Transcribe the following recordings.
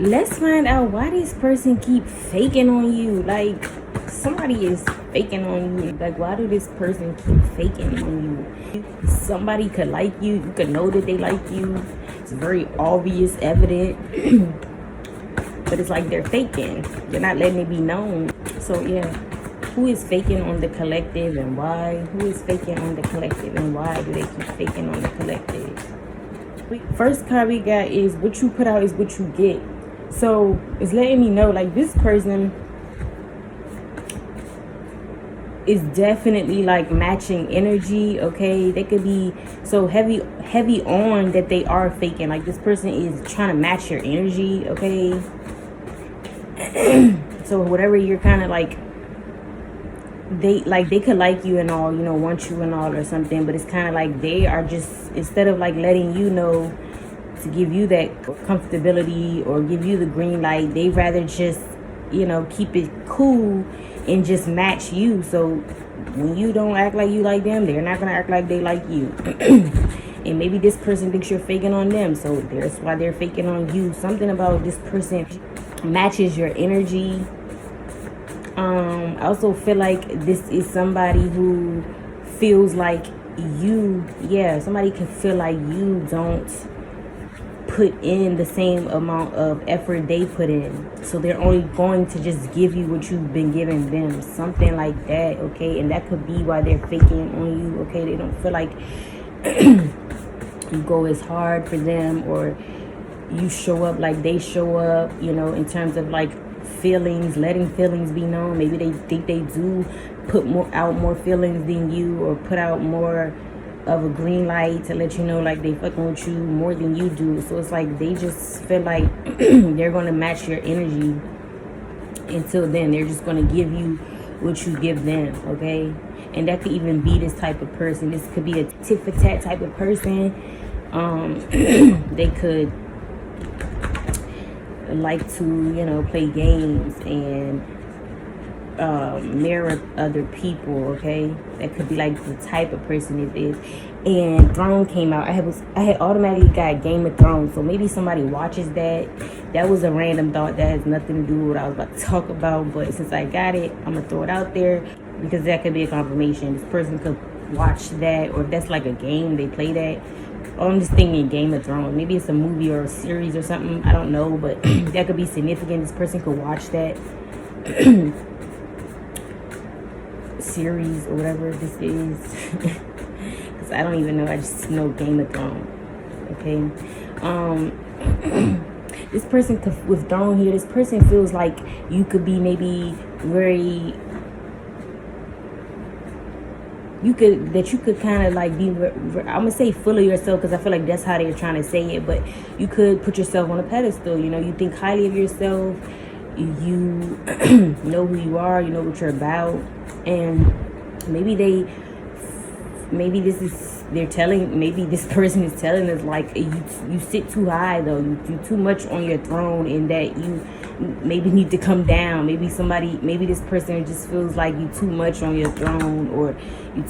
let's find out why this person keep faking on you. Like, somebody is faking on you. Like, why do this person keep faking on you? Somebody could like you. You could know that they like you. It's very obvious, evident. But it's like they're faking. They're not letting it be known. So yeah, who is faking on the collective and why? Who is faking on the collective and why do they keep faking on the collective? First card we got is what you put out is what you get. So it's letting me know like this person is definitely like matching energy. Okay, they could be so heavy on that they are faking. Like this person is trying to match your energy. Okay. So whatever you're kind of like, they could like you and all, you know, want you and all or something, but it's kind of like they are just, instead of like letting you know to give you that comfortability or give you the green light, they rather just, you know, keep it cool and just match you. So when you don't act like you like them, they're not gonna act like they like you. And maybe this person thinks you're faking on them, so that's why they're faking on you. Something about this person matches your energy. I also feel like this is somebody who feels like you, somebody can feel like you don't put in the same amount of effort they put in, so they're only going to just give you what you've been giving them, something like that. Okay, and that could be why they're faking on you. Okay, they don't feel like you go as hard for them, or you show up like they show up, you know, in terms of like feelings, letting feelings be known. Maybe they think they do put more feelings than you, or put out more of a green light to let you know like they fucking with you more than you do. So it's like they just feel like they're going to match your energy. Until then, they're just going to give you what you give them. Okay, and that could even be this type of person. This could be a tit for tat type of person. They could like to, you know, play games and mirror other people. Okay, that could be like the type of person it is. And Throne came out. I had automatically got Game of Thrones, so maybe somebody watches that. That was a random thought that has nothing to do with what I was about to talk about, but since I got it, I'm gonna throw it out there because that could be a confirmation. This person could watch that, or if that's like a game, they play that. Oh, I'm just thinking Game of Thrones. Maybe it's a movie or a series or something. I don't know, but that could be significant. This person could watch that series or whatever this is. Because I don't even know. I just know Game of Thrones. Okay. This person could, with Throne here, this person feels like you could be maybe very... you could kind of like be, I'm gonna say full of yourself, because I feel like that's how they're trying to say it, but you could put yourself on a pedestal. You know, you think highly of yourself, you know who you are, you know what you're about. And maybe maybe this person is telling us like you sit too high though, you too much on your throne, and that you maybe need to come down. Maybe this person just feels like you too much on your throne, or you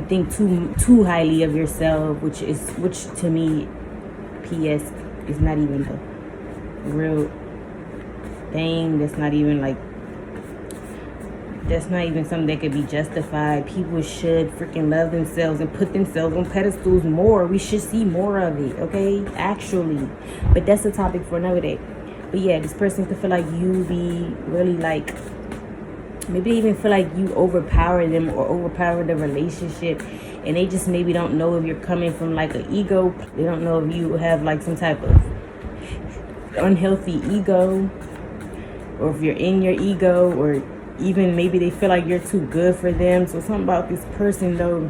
think too highly of yourself, which to me, PS, is not even a real thing. That's not even something that could be justified. People should freaking love themselves and put themselves on pedestals more. We should see more of it, okay? Actually. But that's a topic for another day. But yeah, this person could feel like you be really like, maybe they even feel like you overpower them or overpower the relationship, and they just maybe don't know if you're coming from like an ego. They don't know if you have like some type of unhealthy ego, or if you're in your ego, or even maybe they feel like you're too good for them. So something about this person though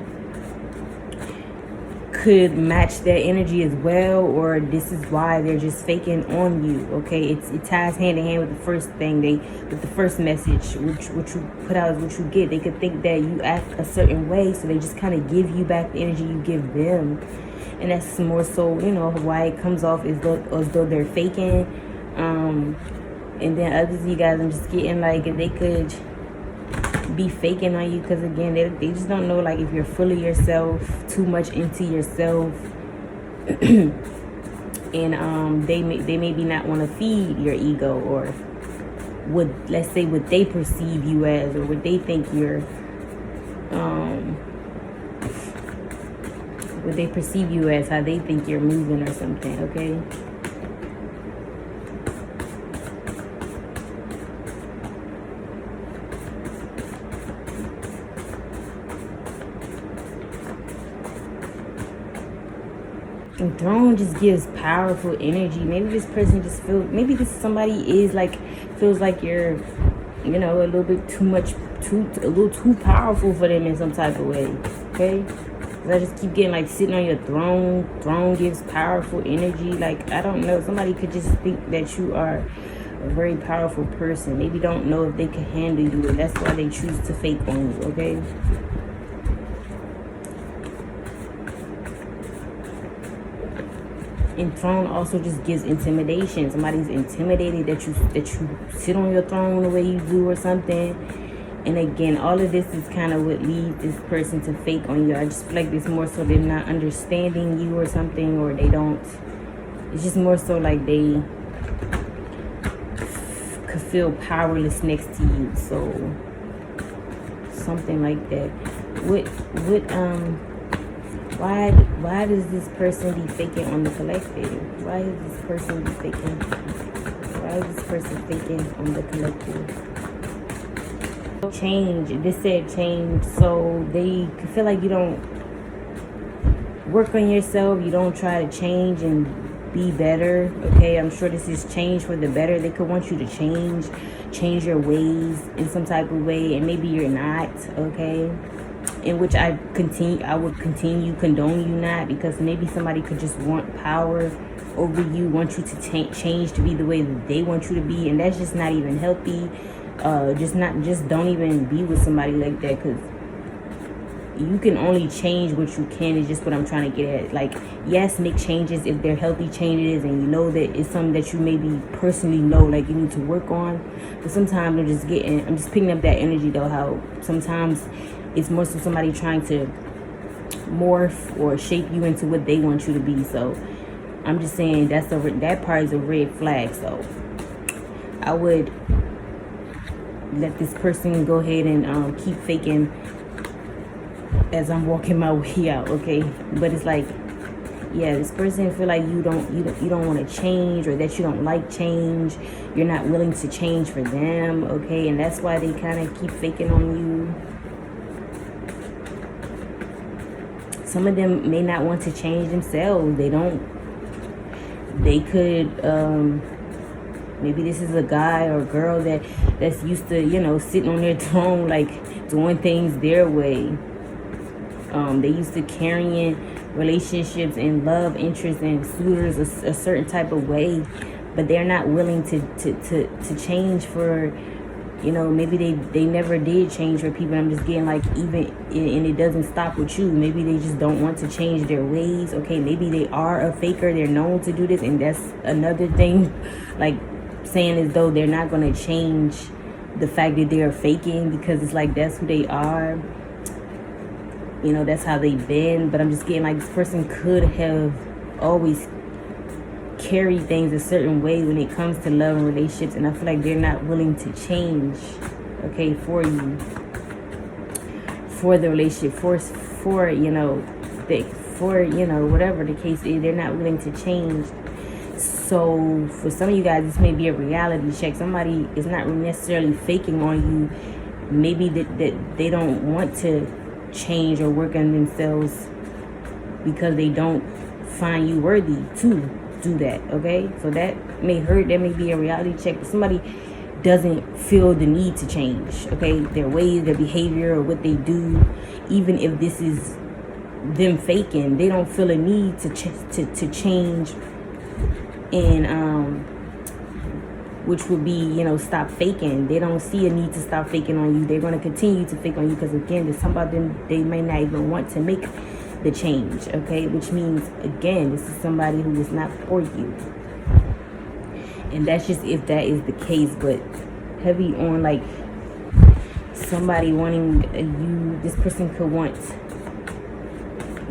could match that energy as well, or this is why they're just faking on you. Okay, it ties hand in hand with the first thing, with the first message, which what you put out is what you get. They could think that you act a certain way, so they just kind of give you back the energy you give them. And that's more so, you know, why it comes off as though they're faking. And then others of you guys, I'm just getting like they could be faking on you, because again, they just don't know like if you're full of yourself, too much into yourself. and they maybe not want to feed your ego, or would, let's say, what they perceive you as, or what they think you're what they perceive you as, how they think you're moving or something. Okay, and throne just gives powerful energy. Maybe this person just feels, maybe this somebody is like, feels like you're, you know, a little bit too much, a little too powerful for them in some type of way. Okay, I just keep getting like sitting on your throne. Throne gives powerful energy. Like, I don't know, somebody could just think that you are a very powerful person. Maybe don't know if they can handle you, and that's why they choose to fake on you. Okay, and throne also just gives intimidation. Somebody's intimidated that you sit on your throne the way you do or something. And again, all of this is kind of what leads this person to fake on you. I just feel like it's more so they're not understanding you or something, or they don't, it's just more so like they could feel powerless next to you. So something like that. Why does this person be faking on the collective? Why is this person be faking? Why is this person faking on the collective? Change. This said change. So they could feel like you don't work on yourself. You don't try to change and be better. Okay, I'm sure this is change for the better. They could want you to change your ways in some type of way, and maybe you're not. Okay, in which I would continue condone you not, because maybe somebody could just want power over you, want you to change to be the way that they want you to be, and that's just not even healthy. Just don't even be with somebody like that, because you can only change what you can, is just what I'm trying to get at. Like, yes, make changes if they're healthy changes, and you know that it's something that you maybe personally know like you need to work on. But sometimes I'm just picking up that energy though, how sometimes it's more so somebody trying to morph or shape you into what they want you to be. So I'm just saying that part is a red flag. So I would let this person go ahead and keep faking as I'm walking my way out. Okay, but it's like, yeah, this person feel like you don't want to change, or that you don't like change. You're not willing to change for them. Okay, and that's why they kind of keep faking on you. Some of them may not want to change themselves. They could maybe this is a guy or girl that's used to, you know, sitting on their throne, like doing things their way. They used to carrying relationships and love interests and suitors a certain type of way, but they're not willing to change for, you know, maybe they never did change for people. I'm just getting like, even, and it doesn't stop with you. Maybe they just don't want to change their ways. Okay, maybe they are a faker. They're known to do this, and that's another thing. Like, saying as though they're not going to change the fact that they're faking, because it's like that's who they are. You know, that's how they've been. But I'm just getting like, this person could have always carry things a certain way when it comes to love and relationships, and I feel like they're not willing to change, okay, for you, for the relationship, for you know, whatever the case is, they're not willing to change. So for some of you guys, this may be a reality check. Somebody is not necessarily faking on you. Maybe that they don't want to change or work on themselves because they don't find you worthy to do that. Okay, so that may hurt. That may be a reality check. Somebody doesn't feel the need to change, okay, their ways, their behavior, or what they do. Even if this is them faking, they don't feel a need to change, and which would be, you know, stop faking. They don't see a need to stop faking on you. They're going to continue to fake on you, because again, there's some about them, they may not even want to make the change, okay, which means, again, this is somebody who is not for you. And that's just if that is the case. But heavy on like somebody wanting you, this person could want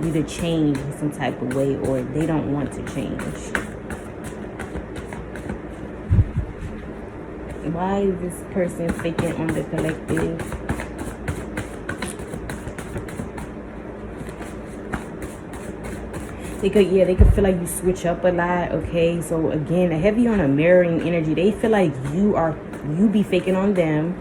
you to change in some type of way, or they don't want to change. Why is this person faking on the collective? They could feel like you switch up a lot. Okay, so again, a heavy on a mirroring energy. They feel like you be faking on them.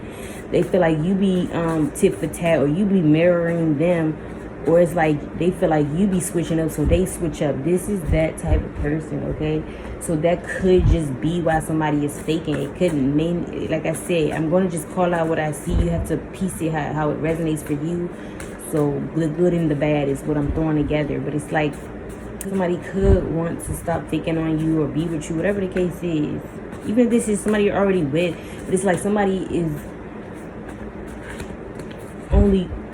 They feel like you be tit for tat, or you be mirroring them, or it's like they feel like you be switching up, so they switch up. This is that type of person. Okay, so that could just be why somebody is faking. It couldn't mean, like I said, I'm going to just call out what I see. You have to piece it how it resonates for you. So the good and the bad is what I'm throwing together. But it's like somebody could want to stop faking on you or be with you, whatever the case is. Even if this is somebody you're already with, but it's like somebody is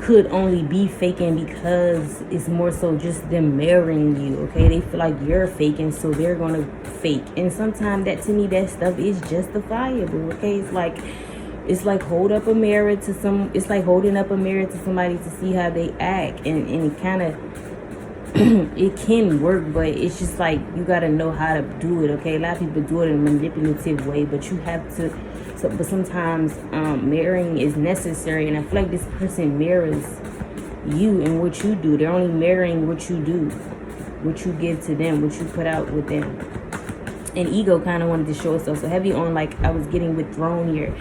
could only be faking because it's more so just them marrying you. Okay, they feel like you're faking, so they're gonna fake. And sometimes that, to me, that stuff is justifiable. Okay, it's like hold up a mirror to some. It's like holding up a mirror to somebody to see how they act, and it kind of it can work, but it's just like you gotta know how to do it. Okay, a lot of people do it in a manipulative way, but you have to. But sometimes mirroring is necessary, and I feel like this person mirrors you and what you do. They're only mirroring what you do, what you give to them, what you put out with them. And ego kind of wanted to show itself. So heavy on, like I was getting with throne here.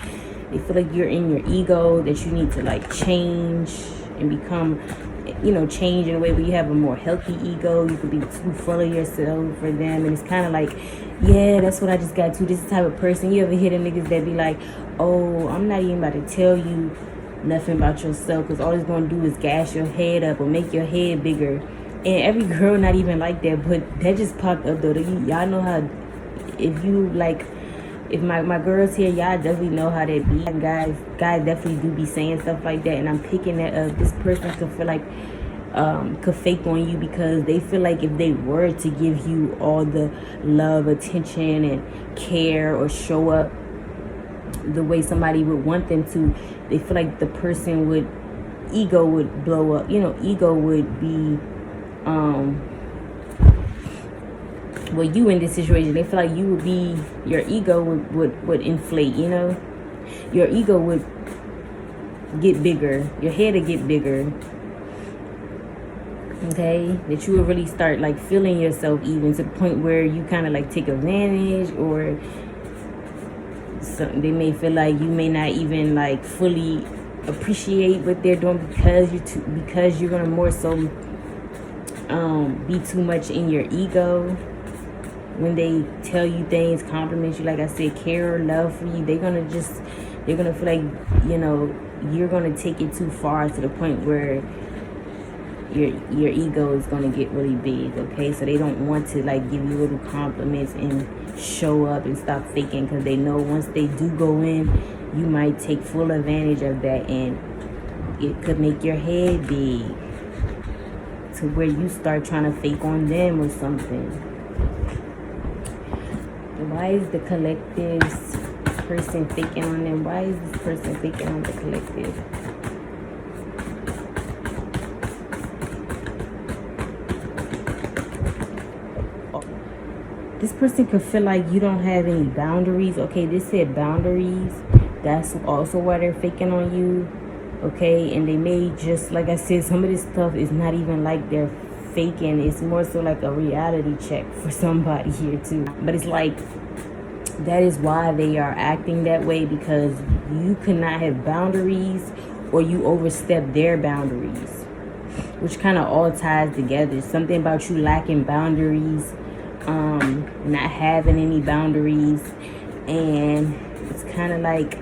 They feel like you're in your ego, that you need to like change and become, change in a way where you have a more healthy ego. You could be too full of yourself for them, and it's kind of like, yeah, that's what I just got to. This is the type of person. You ever hear the niggas that be like, oh, I'm not even about to tell you nothing about yourself, because all it's going to do is gas your head up or make your head bigger. And every girl not even like that, but that just popped up though. Y'all know how, if my girls here, y'all definitely know how that be. Guys definitely do be saying stuff like that, and I'm picking that up. This person could feel like could fake on you because they feel like if they were to give you all the love, attention, and care, or show up the way somebody would want them to, they feel like the person ego would blow up. Ego would be you in this situation, they feel like you would be, your ego would inflate. Your ego would get bigger, your head would get bigger. Okay, that you would really start like feeling yourself, even to the point where you kind of like take advantage, or they may feel like you may not even like fully appreciate what they're doing because you're gonna more so be too much in your ego. When they tell you things, compliment you, like I said, care or love for you, they're gonna feel like you're gonna take it too far, to the point where your ego is going to get really big. Okay, so they don't want to like give you little compliments and show up and stop faking, because they know once they do go in, you might take full advantage of that, and it could make your head big to where you start trying to fake on them or something. Why is the collective's person faking on them? Why is this person faking on the collective? This person could feel like you don't have any boundaries. Okay, this said boundaries. That's also why they're faking on you. Okay, and they may just, like I said, some of this stuff is not even like they're faking. It's more so like a reality check for somebody here too. But it's like, that is why they are acting that way, because you cannot have boundaries, or you overstep their boundaries, which kind of all ties together. Something about you lacking boundaries, not having any boundaries, and it's kind of like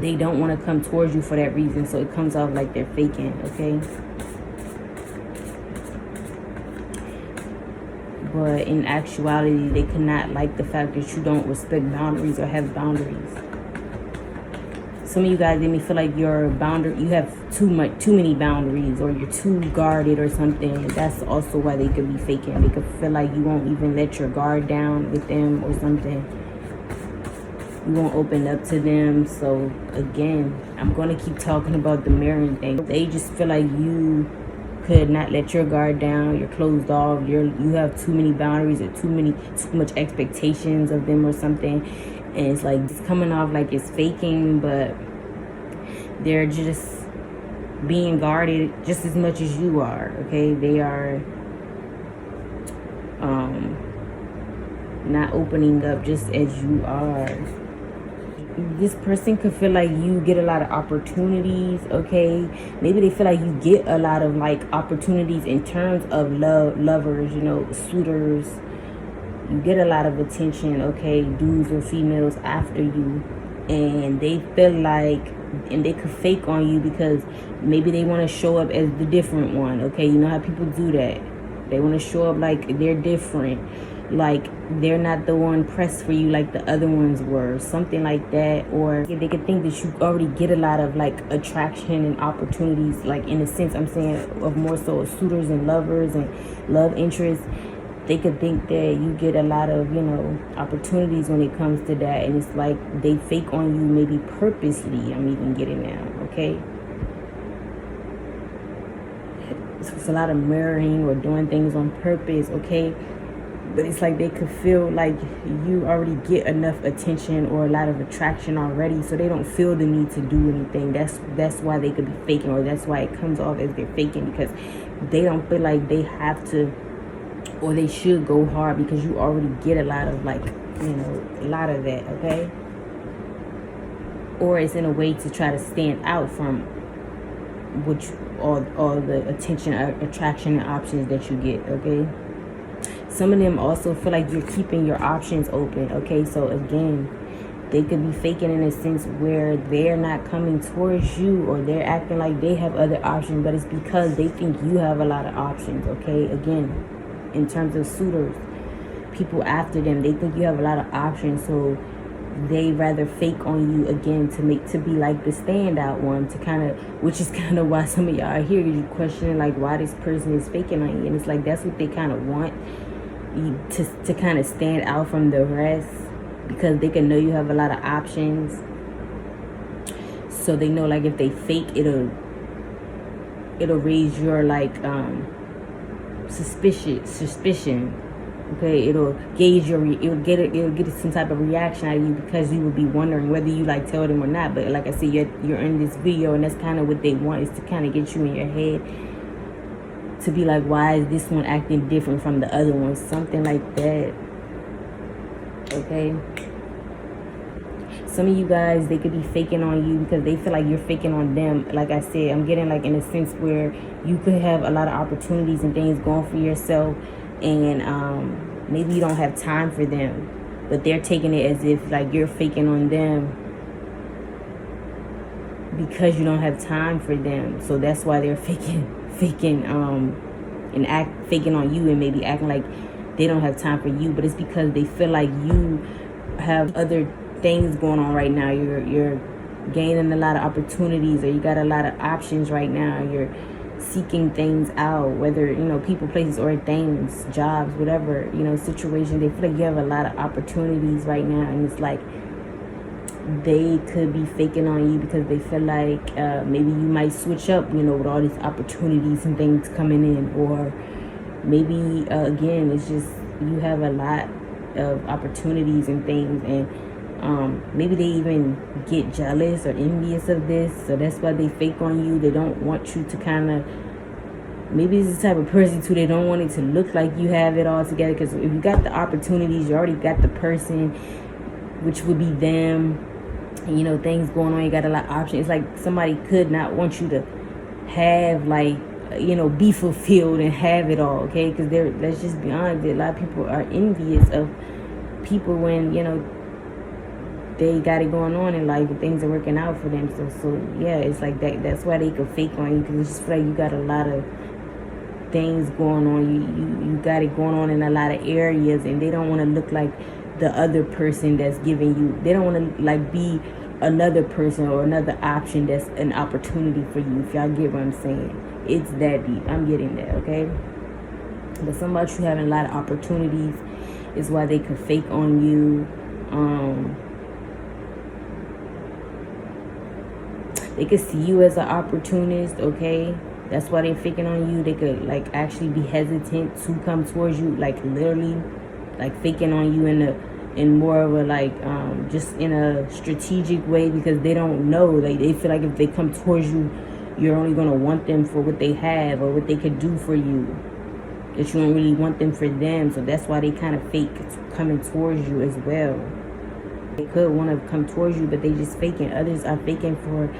they don't want to come towards you for that reason, so it comes off like they're faking. Okay, but in actuality, they cannot like the fact that you don't respect boundaries or have boundaries. Some of you guys, they may feel like you have too many boundaries, or you're too guarded or something. That's also why they could be faking. They could feel like you won't even let your guard down with them or something. You won't open up to them. So again, I'm going to keep talking about the mirroring thing. They just feel like you could not let your guard down. You're closed off. You have too many boundaries, or too much expectations of them or something. And it's like it's coming off like it's faking, but they're just being guarded just as much as you are, okay? They are not opening up just as you are. This person could feel like you get a lot of opportunities, okay? Maybe they feel like you get a lot of like opportunities in terms of lovers, you know, suitors. You get a lot of attention, okay, dudes or females after you, and they feel like, and they could fake on you because maybe they want to show up as the different one, okay? You know how people do that. They want to show up like they're different, like they're not the one pressed for you like the other ones were, something like that. Or they could think that you already get a lot of like attraction and opportunities, like in a sense I'm saying of more so suitors and lovers and love interests. They could think that you get a lot of, you know, opportunities when it comes to that, and it's like they fake on you maybe purposely. I'm even getting now, okay? It's a lot of mirroring or doing things on purpose, okay? But it's like they could feel like you already get enough attention or a lot of attraction already, so they don't feel the need to do anything. That's why they could be faking, or that's why it comes off as they're faking, because they don't feel like they have to or they should go hard, because you already get a lot of like, you know, a lot of that, okay? Or it's in a way to try to stand out from which all the attention, attraction, and options that you get, okay? Some of them also feel like you're keeping your options open, okay? So again, they could be faking in a sense where they're not coming towards you, or they're acting like they have other options, but it's because they think you have a lot of options, okay? Again, in terms of suitors, people after them, they think you have a lot of options, so they rather fake on you again to be like the standout one, to kind of, which is kind of why some of y'all are here, you questioning like why this person is faking on you. And it's like that's what they kind of want you to kind of stand out from the rest, because they can know you have a lot of options, so they know like if they fake, it'll raise your like suspicion, okay? It'll gauge it'll get some type of reaction out of you, because you will be wondering whether you like tell them or not. But like I said, you're in this video, and that's kind of what they want, is to kind of get you in your head to be like, why is this one acting different from the other one, something like that, okay? Some of you guys, they could be faking on you because they feel like you're faking on them. Like I said, I'm getting like in a sense where you could have a lot of opportunities and things going for yourself, and maybe you don't have time for them, but they're taking it as if like you're faking on them because you don't have time for them. So that's why they're faking faking on you, and maybe acting like they don't have time for you, but it's because they feel like you have other things going on right now. You're gaining a lot of opportunities, or you got a lot of options right now. You're seeking things out, whether, you know, people, places, or things, jobs, whatever, you know, situation. They feel like you have a lot of opportunities right now, and it's like they could be faking on you because they feel like maybe you might switch up, you know, with all these opportunities and things coming in, or maybe again, it's just you have a lot of opportunities and things, and maybe they even get jealous or envious of this, so that's why they fake on you. They don't want you to kind of, maybe it's the type of person too, they don't want it to look like you have it all together, because if you got the opportunities, you already got the person, which would be them, and, you know, things going on, you got a lot of options. It's like somebody could not want you to have, like, you know, be fulfilled and have it all, okay? Because let's just be honest, a lot of people are envious of people when, you know, they got it going on in life and things are working out for them. So yeah, it's like that. That's why they could fake on you, because it's just feel like you got a lot of things going on. You got it going on in a lot of areas, and they don't want to look like the other person that's giving you. They don't want to like be another person or another option that's an opportunity for you. If y'all get what I'm saying, it's that deep. I'm getting that, okay? But somebody you having a lot of opportunities is why they could fake on you. They could see you as an opportunist, okay? That's why they're faking on you. They could like actually be hesitant to come towards you, like literally, like faking on you in in more of a like just in a strategic way, because they don't know, like they feel like if they come towards you, you're only going to want them for what they have or what they could do for you, that you don't really want them for them. So that's why they kind of fake coming towards you as well. They could want to come towards you, but they just faking. Others are faking for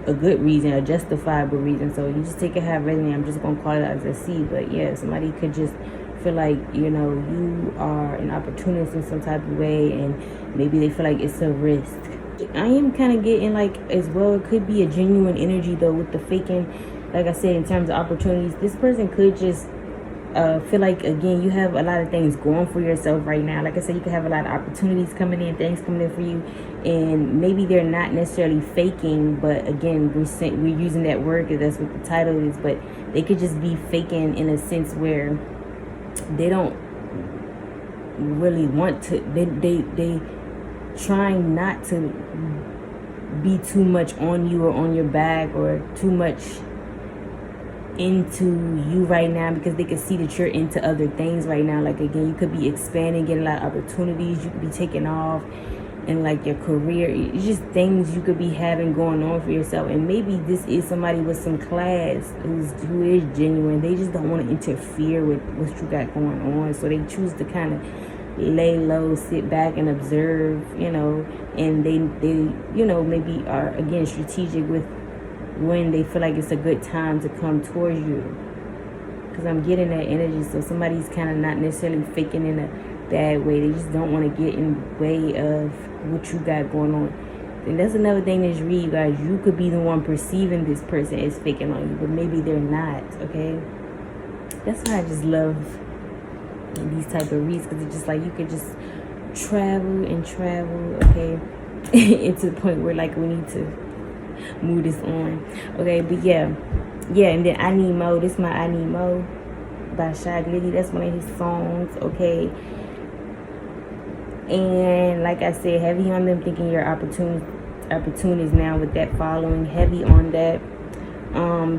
a good reason, a justifiable reason. So you just take it how it resonates. I'm just gonna call it as I see. But yeah, somebody could just feel like, you know, you are an opportunist in some type of way, and maybe they feel like it's a risk. I am kind of getting like as well, it could be a genuine energy though with the faking. Like I said, in terms of opportunities, this person could just feel like, again, you have a lot of things going for yourself right now. Like I said, you could have a lot of opportunities coming in, things coming in for you, and maybe they're not necessarily faking, but again, we're using that word because that's what the title is. But they could just be faking in a sense where they don't really want to, they trying not to be too much on you or on your back or too much into you right now, because they can see that you're into other things right now. Like again, you could be expanding, getting a lot of opportunities, you could be taking off in like your career. It's just things you could be having going on for yourself. And maybe this is somebody with some class who is genuine. They just don't want to interfere with what you got going on, so they choose to kind of lay low, sit back and observe, you know. And they you know, maybe are again strategic with when they feel like it's a good time to come towards you, because I'm getting that energy. So somebody's kind of not necessarily faking in a bad way. They just don't want to get in the way of what you got going on. And that's another thing that's read, you guys. You could be the one perceiving this person as faking on you, but maybe they're not. Okay, that's why I just love these type of reads, because it's just like you could just travel and travel, okay, into the point where like we need to move this on. Okay, but yeah, and then I Need Mo. This is my I Need Mo by Shy Glizzy. That's one of his songs. Okay, and like I said, heavy on them thinking you're opportunist now with that following. Heavy on that.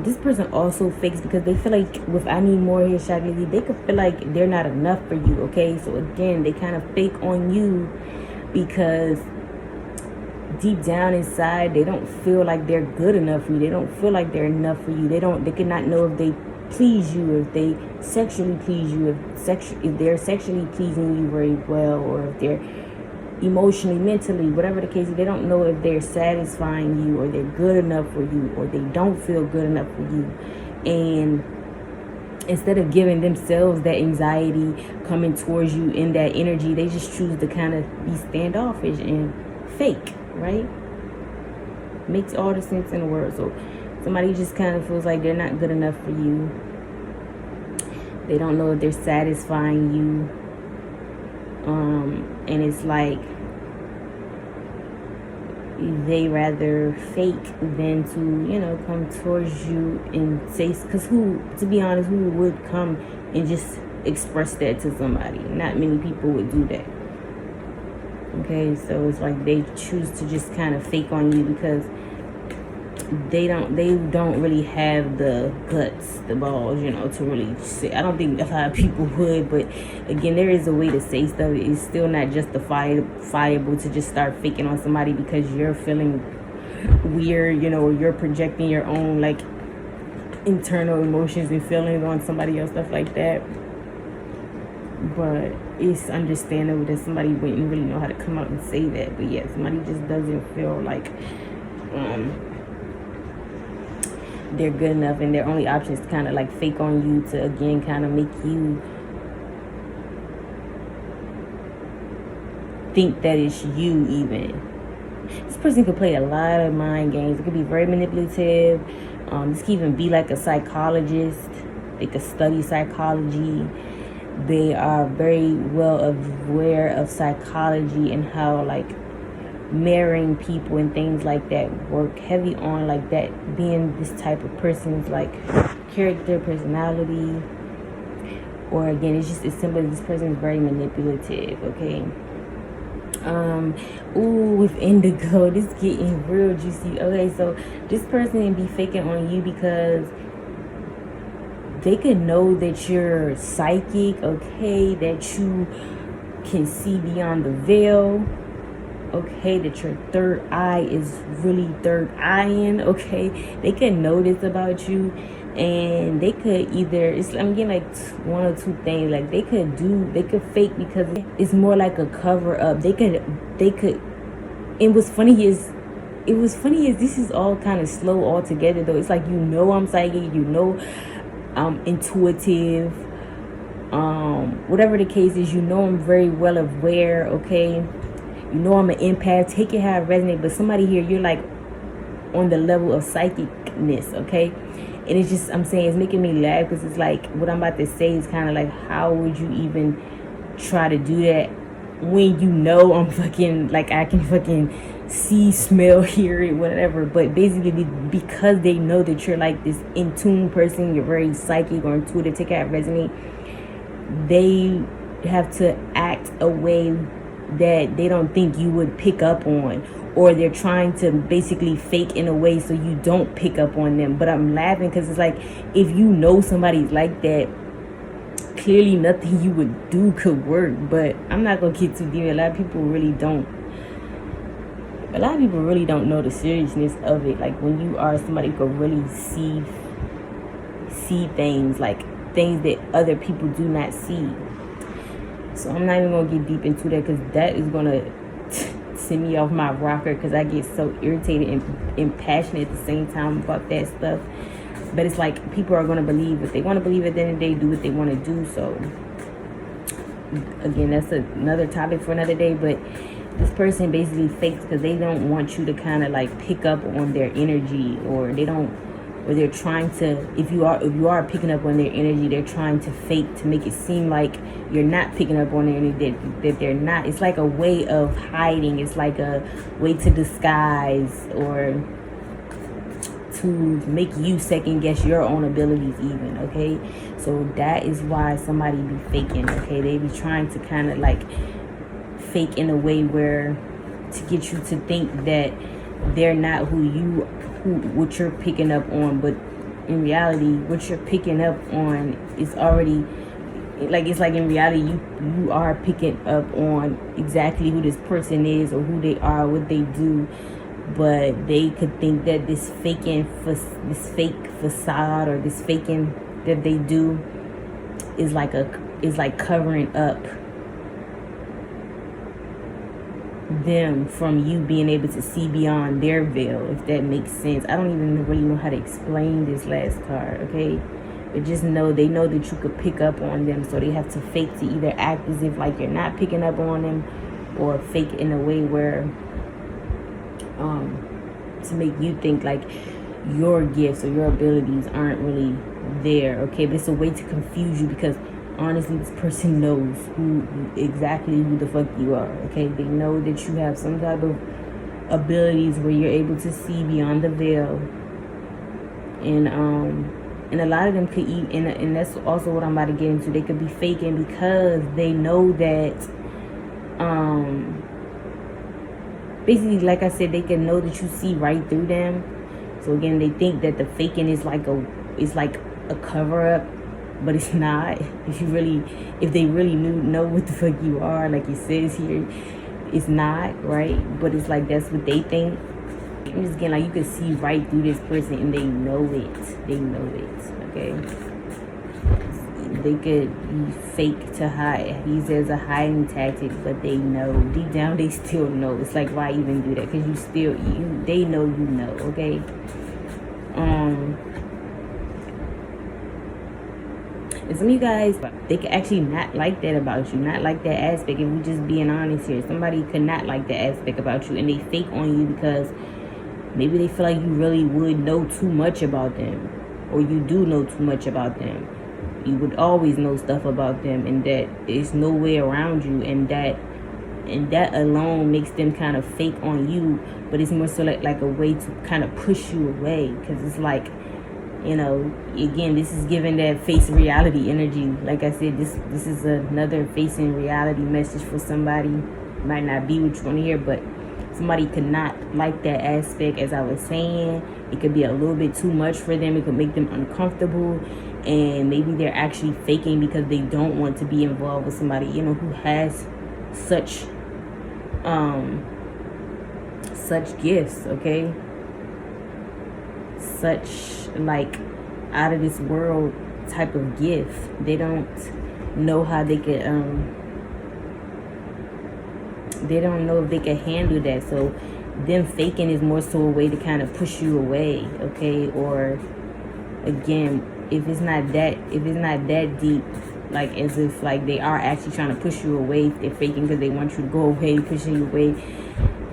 This person also fakes because they feel like with I Need More here, Shy Glizzy, they could feel like they're not enough for you. Okay, so again, they kind of fake on you because deep down inside they don't feel like they're good enough for you. They don't feel like they're enough for you. They cannot know if they please you, if they sexually please you, if they're sexually pleasing you very well, or if they're emotionally, mentally, whatever the case is. They don't know if they're satisfying you, or they're good enough for you, or they don't feel good enough for you. And instead of giving themselves that anxiety coming towards you in that energy, they just choose to kind of be standoffish and fake, right? Makes all the sense in the world. So somebody just kind of feels like they're not good enough for you. They don't know if they're satisfying you. And it's like they rather fake than to, you know, come towards you and say, because to be honest, who would come and just express that to somebody? Not many people would do that. Okay, so it's like they choose to just kind of fake on you because they don't really have the guts, the balls, you know, to really say. I don't think a lot of people would, but again, there is a way to say stuff. It's still not justifiable to just start faking on somebody because you're feeling weird, you know, or you're projecting your own like internal emotions and feelings on somebody else, stuff like that. But it's understandable that somebody wouldn't really know how to come out and say that. But yeah, somebody just doesn't feel like they're good enough, and their only option is to kind of like fake on you to again kind of make you think that it's you. Even this person could play a lot of mind games. It could be very manipulative. This could even be like a psychologist. They could study psychology. They are very well aware of psychology and how like marrying people and things like that work. Heavy on like that being this type of person's like character, personality, or again, it's just as simple as this person is very manipulative. Okay. With indigo, this getting real juicy. Okay, so this person can be faking on you because they could know that you're psychic, okay, that you can see beyond the veil, okay, that your third eye is really third eyeing, okay. They could know this about you, and they could either, I'm getting like one or two things. Like they could fake, because it's more like a cover up. They could and it was funny is this is all kind of slow all together though. It's like, I'm psychic, I'm intuitive, whatever the case is, I'm very well aware, okay. I'm an empath. Take it how it resonates. But somebody here, you're like on the level of psychicness, okay. And it's just, I'm saying, it's making me laugh, because it's like what I'm about to say is kind of like, how would you even try to do that when I'm fucking, like, I can fucking see, smell, hear it, whatever. But basically, because they know that you're like this in tune person, you're very psychic or intuitive, take out resonate, they have to act a way that they don't think you would pick up on, or they're trying to basically fake in a way so you don't pick up on them. But I'm laughing because it's like, if somebody's like that, clearly nothing you would do could work. But I'm not gonna get too deep. A lot of people really don't know the seriousness of it. Like when you are somebody who can really see things, like things that other people do not see. So I'm not even gonna get deep into that, because that is gonna send me off my rocker, because I get so irritated and passionate at the same time about that stuff. But it's like, people are gonna believe what they want to believe. At the end of the day, do what they want to do. So again, that's another topic for another day. But this person basically fakes because they don't want you to kind of like pick up on their energy, or they're trying to, if you are picking up on their energy, they're trying to fake to make it seem like you're not picking up on their energy, that they're not. It's like a way of hiding. It's like a way to disguise, or to make you second guess your own abilities even, okay. So that is why somebody be faking, okay. They be trying to kind of like fake in a way where to get you to think that they're not what you're picking up on. But in reality, what you're picking up on is already, like, it's like in reality, you are picking up on exactly who this person is, or who they are, what they do. But they could think that this fake facade, or this faking that they do is like covering up them from you being able to see beyond their veil, if that makes sense. I don't even really know how to explain this last card, okay. But just know, they know that you could pick up on them, so they have to fake to either act as if like you're not picking up on them, or fake in a way where to make you think like your gifts or your abilities aren't really there, okay. But it's a way to confuse you, because honestly, this person knows exactly who the fuck you are, okay. They know that you have some type of abilities where you're able to see beyond the veil, and a lot of them could eat, and that's also what I'm about to get into. They could be faking because they know that basically, like I said, they can know that you see right through them. So again, they think that the faking is like a cover up, but it's not. If they really know what the fuck you are, like it says here, it's not, right? But it's like, that's what they think. I'm just getting like, you can see right through this person, and they know it, okay. They could be fake to hide. Use it as a hiding tactic, but they know deep down, they still know. It's like, why even do that? Because they know okay. And some of you guys, they could actually not like that about you, not like that aspect. If we're just being honest here, somebody could not like that aspect about you, and they fake on you because maybe they feel like you really would know too much about them, or you do know too much about them. You would always know stuff about them, and that there's no way around you, and that alone makes them kind of fake on you. But it's more so like a way to kind of push you away, because it's like, again, this is giving that face reality energy. Like I said, this is another facing reality message for somebody. Might not be what you want to hear, but somebody could not like that aspect. As I was saying, it could be a little bit too much for them. It could make them uncomfortable, and maybe they're actually faking because they don't want to be involved with somebody who has such such gifts, okay? Such like out of this world type of gift. They don't know how they could they don't know if they can handle that. So them faking is more so a way to kind of push you away, okay? Or again, if it's not that deep, like as if like they are actually trying to push you away, they're faking because they want you to go away, pushing you away.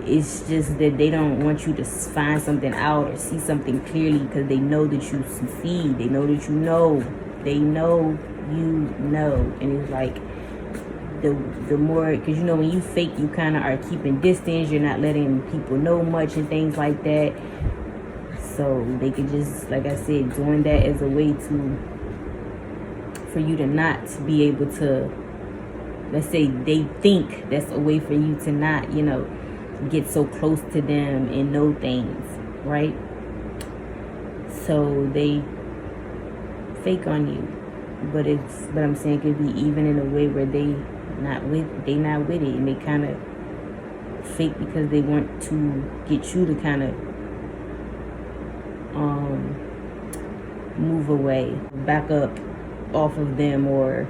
It's just that they don't want you to find something out or see something clearly, because they know that you succeed. They know that you know. They know you know. And it's like the more, because you know when you fake, you kind of are keeping distance. You're not letting people know much and things like that. So they could just, like I said, doing that as a way for you to not be able to, let's say they think that's a way for you to not, you know, get so close to them and know things, right? So they fake on you, but I'm saying it could be even in a way where they not with it, and they kind of fake because they want to get you to kind of move away, back up off of them, or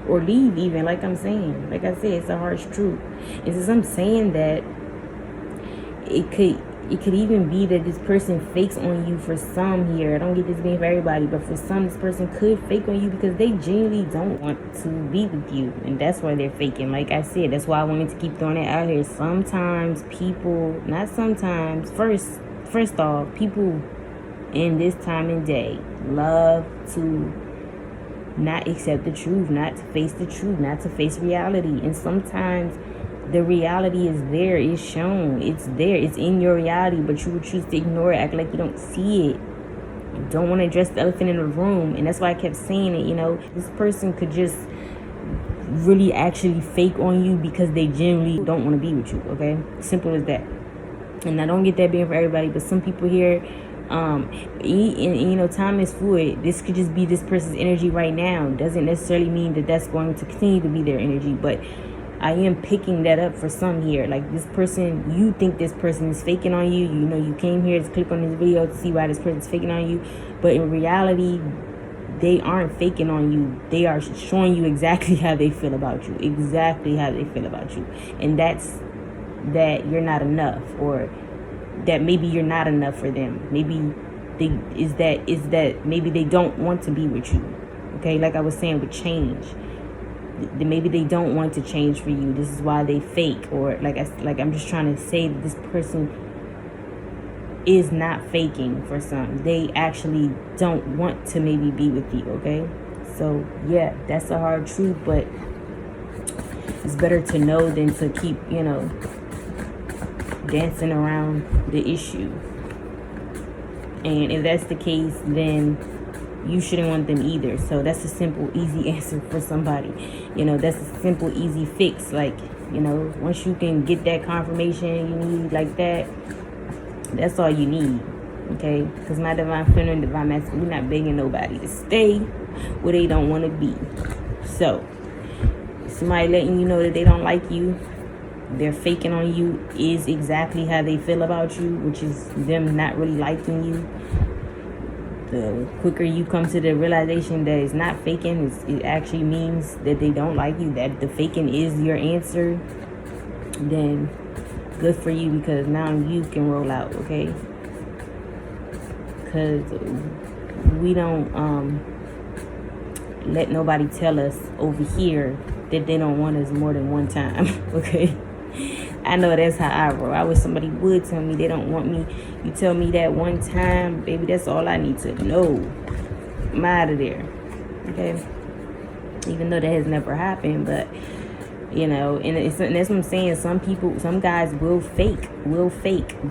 leave even. Like I'm saying, like I said, it's a harsh truth. And since I'm saying that, it could even be that this person fakes on you for some here. I don't get this being for everybody, but for some, this person could fake on you because they genuinely don't want to be with you, and that's why they're faking. Like I said, that's why I wanted to keep throwing it out here. Sometimes people, not sometimes, first off, people in this time and day love to not accept the truth, not to face the truth, not to face reality. And sometimes the reality is there, it's shown, it's there, it's in your reality, but you would choose to ignore it, act like you don't see it. You don't want to address the elephant in the room. And that's why I kept saying it, you know, this person could just really actually fake on you because they genuinely don't want to be with you, okay? Simple as that. And I don't get that being for everybody, but some people here, and you know, time is fluid. This could just be this person's energy right now. Doesn't necessarily mean that that's going to continue to be their energy, but I am picking that up for some here. Like this person, you think this person is faking on you. You know, you came here to click on this video to see why this person's faking on you, but in reality, they aren't faking on you. They are showing you exactly how they feel about you, and that's that you're not enough, or that maybe you're not enough for them. Maybe maybe they don't want to be with you. Okay, like I was saying with change, maybe they don't want to change for you. This is why they fake. Or I'm just trying to say that this person is not faking for some. They actually don't want to maybe be with you. Okay, so yeah, that's a hard truth, but it's better to know than to keep, you know, dancing around the issue. And if that's the case, then you shouldn't want them either. So that's a simple, easy answer for somebody. You know, that's a simple, easy fix. Like, you know, once you can get that confirmation you need like that, that's all you need. Okay? Because my divine feminine, divine masculine, we're not begging nobody to stay where they don't want to be. So somebody letting you know that they don't like you, they're faking on you, is exactly how they feel about you, which is them not really liking you. The quicker you come to the realization that it's not faking, it actually means that they don't like you, that the faking is your answer, then good for you, because now you can roll out, okay? Because we don't let nobody tell us over here that they don't want us more than one time, okay? I know that's how I roll. I wish somebody would tell me they don't want me. You tell me that one time, baby, that's all I need to know. I'm out of there, okay? Even though that has never happened, but, you know, and that's what I'm saying. Some guys will fake,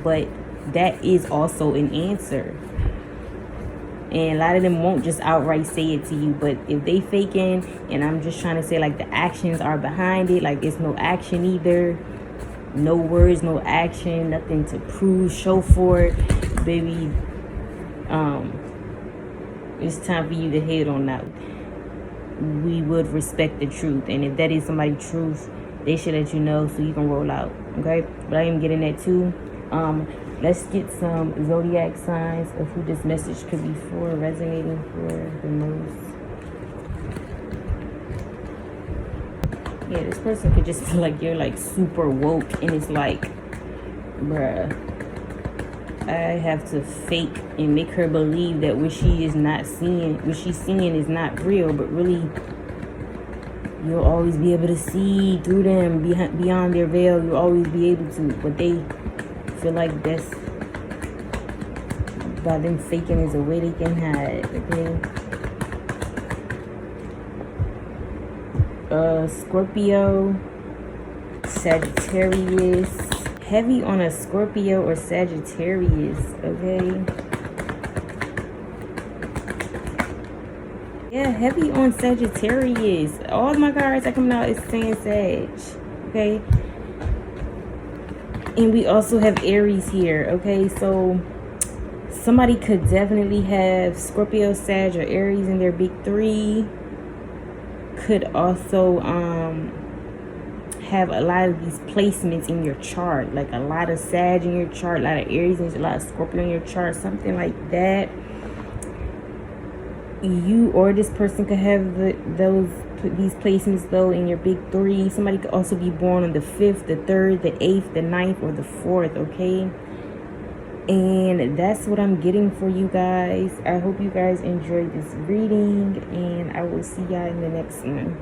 but that is also an answer. And a lot of them won't just outright say it to you, but if they faking, and I'm just trying to say, like, the actions are behind it, like it's no action either, no words, no action, nothing to prove, show for it, baby, it's time for you to head on out. We would respect the truth, and if that is somebody's truth, they should let you know so you can roll out. Okay, but I am getting that too. Let's get some zodiac signs of who this message could be for, resonating for the most. Yeah, this person could just feel like you're like super woke, and it's like, bruh, I have to fake and make her believe that what she is not seeing, what she's seeing is not real, but really you'll always be able to see through them, beyond their veil. You'll always be able to, but they feel like that's, by them faking is a way they can hide. Okay, Scorpio, Sagittarius, heavy on a Scorpio or Sagittarius. Okay, yeah, heavy on Sagittarius. All my cards are coming out is saying Sag. Okay, and we also have Aries here. Okay, so somebody could definitely have Scorpio, Sag, or Aries in their big three. Could also have a lot of these placements in your chart, like a lot of Sag in your chart, a lot of Aries and a lot of Scorpio in your chart, something like that. You or this person could have these placements though in your big three. Somebody could also be born on the 5th, the 3rd, the 8th, the 9th, or the 4th. Okay, and that's what I'm getting for you guys. I hope you guys enjoyed this reading, and I will see y'all in the next one.